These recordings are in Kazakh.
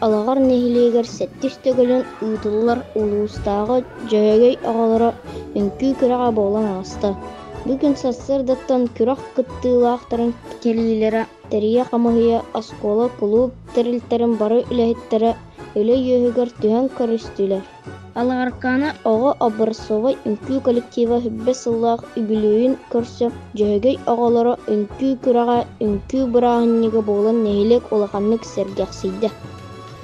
алағар нехилегер сәттістігілін ұйтылылар улуыстағы жөйгей ағалары үнкі күраға болан асты. Бүгін сассырдаттан күрақ кыттылақтарын келілері тәрия қамығыя аскола клуб тәрілтерін бары үләйттері өлі өйігер түген көрістілер. Алағарқаны оғы Образцовай үнкі коллектива хүббе сыллақ үбілуін көрсі жөйгей ағалары үнкі күраға үнкі бұрағыннегі болан нехилек олақанлық сәргәқсейді.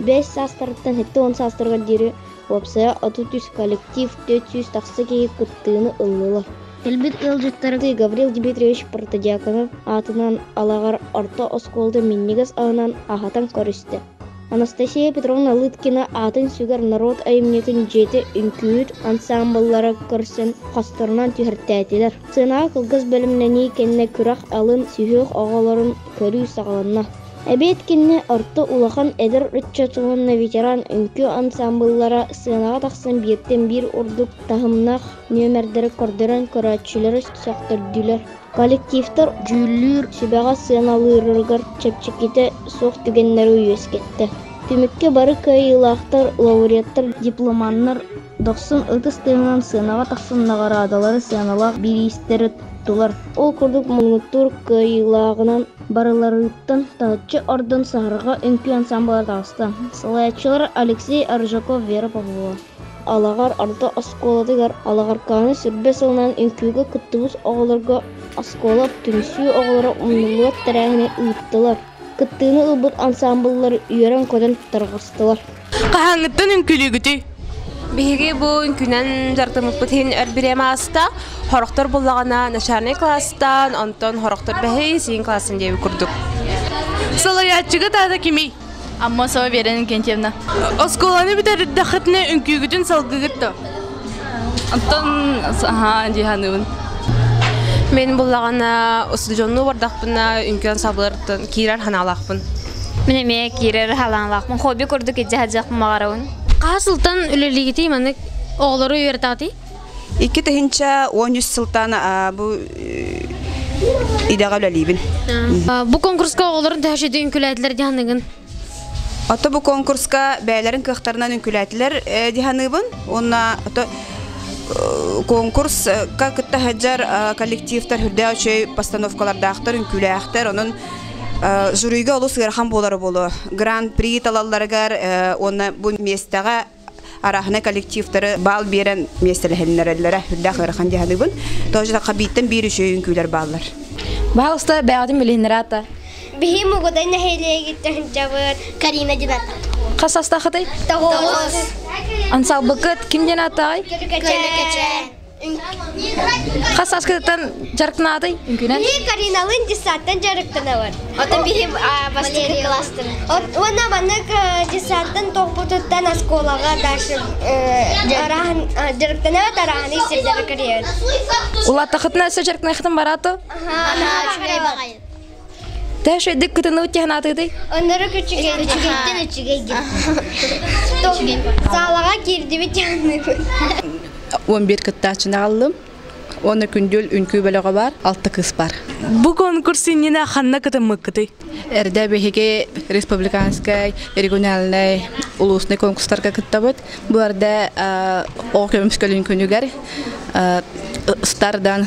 5 састырыттан 10 састырға дері опсая 30 коллектив 400 тақсы кейіп күттіғыны ұллылар. Элбит ылжыттары Гаврил Дмитриевич Протодиаконов атынан алағар орто осколды миннигас ағынан ағатан көрісті. Анастасия Петровна Лыткина атын сүгер народ айымнетін жеті үнкүйіт ансамбллары көрсін қастырынан түхірттәтелер. Сына қылғыз бөлімнені кенне күрақ алын сүйіқ оғаларын көрі сағаланна. Әбет кенне орто улахан әдір рүтчатылынна ветеран үнкі ансамбллары сынаға тақсын беттен бір ұрдық тағымнақ нөмердері көрдерін көрәтшілері сөқтірділер. Коллективтар жүллүр сүбәға сыналырыргар чепчекете соқ түгеннері үйескетті. Түмікке бары кайылақтар, лауреаттар, дипломаннар 90 ұтыстығынан сынаға тақсын нағарадалары сыналақ биристері тұлар. Ол күрдік мұңыттыр кайылағынан барыларыттан тағытчы ордын сағырға үнкі ансамблар тағысты. Сылаятчылар Алексей Аржаков, Вера Павлова. Алағар арда асколадыгар алағарқаны сүрбе сылынан үнкүйгі күттібіз оғыларға асколап түнсүй оғылары ұмнылуат тәрәғіне ұйыттылар. Күттіғіні ұлбыт ансамблылар үйерен көден тұрғыстылар. Қағаңыттан үнкілігіті? Беге бұл үнкінен жартымық бұтын әрбірем аста, хорықтар болағына нашарный кластан, онтон хорықтар бәхей сейін классын дейбі күрдік. Салаятчыға тағда кемей? Амма сава беренин кентевна. Осколаны бітер дақытны үнкүйгітін салғығытты. Антон жиханыбын. Мен болағына ұсыджонны бардақпына үнкүйен сабылырдың кейрер ханалақпын. Менеме кейрер халанлақпын. Хоби көрдік етже хаджақпын мағарауын. Қасылтан үлелігіті маны оғылары үйертағды? 2 тахинча 13 сылтан бұл идаға үлелейбін. Бұл конкурсқа оғыларын тәшеді үнкіләділер дегенігін? Ото бу конкурска бәйләрен кыхтарынан үнкүләтләр диханыбын. Онна ото конкурс кытта хаҗар коллективтар хүрдә өчөй постановкаларда актар үнкүләхтер. Онун жюрига олус гәрхан болары болу. Гран-при талалларыгар онна бу местага арахна коллективтары бал берен местеләһеннәрләре хүрдә гәрхан диханыбын. Тожда кабиттен бир өчөй үнкүләр баллар. Бауста бәгәдем биленрата. Бихим угодайна хейлеги тахынчабыр Карина Дината. Қасаста қытай? Тоғыз. Ансал бұқыт кім денатай? Кәче. Қасас кыттан жарықтынадай? Үнкінен? Кариналын десаттан жарықтына бар. Отын бихим бастыры кластыр. Ona банык десаттан тоқпутыттан асколаға дашы жарықтына тарағаны есердері кірер. Улатта қытына өсі жарықтына қытын бараты? Тәші дік күтіні өттеген атыды? Onları küçügetten Sağlığa girdi bir canlı. 11 kıttaçını aldım. 10 kündül ünkü bölüğü var, 6 kız var. Bu konkurs yine xanna kıtımık kıtı? Erdə bəhəki respublikanskay, regionalnay, ulusnay konkurslarga kıttabıd. Bu arada o kömüskül ünkünüger stardan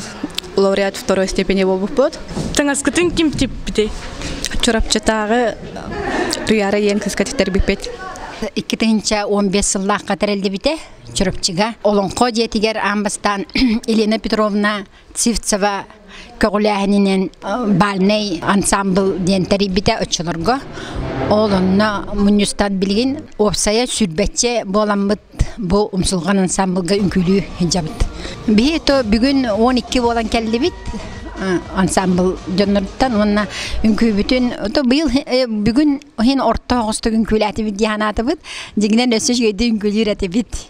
laureat второй степени болбуп. Таңаскытын ким тип бите? Чорапчатагы туяры ең кыскатыктар бипет. 2015 сыллах катарелди бите чорапчыга. Олонко жетигер амбастан Елена Петровна Цивцева көгүләһинен балней ансамбл дентери бите өчөлөргө. Олонна мунюстан билген опсая сүрбетче боламбыт бу умсулган ансамблга үнкүлүү хижабыт. Бето бүгүн 12 болан келди бит. Ансамбл жоннорттан онна үнкүй бүтүн ото быйыл бүгүн хин орто огостугун күләти бит яһанаты бит. Дигинен өсөж гөйдү үнкүлүрәти бит.